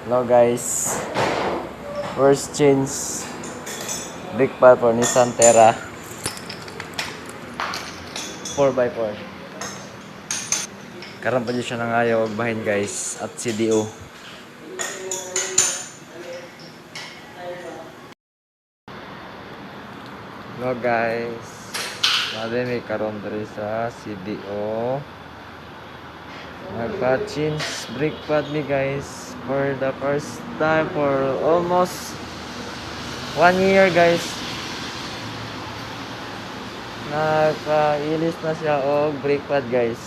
Hello guys, first change brake pad for Nissan Terra 4x4. Karon pa dyan siya nangayo og bahin guys at CDO. Hello guys, may karon diri sa CDO. Nagpa-change brake pad ni guys for the first time for almost 1 year guys. Nagpa-ilis na siya og brake pad guys.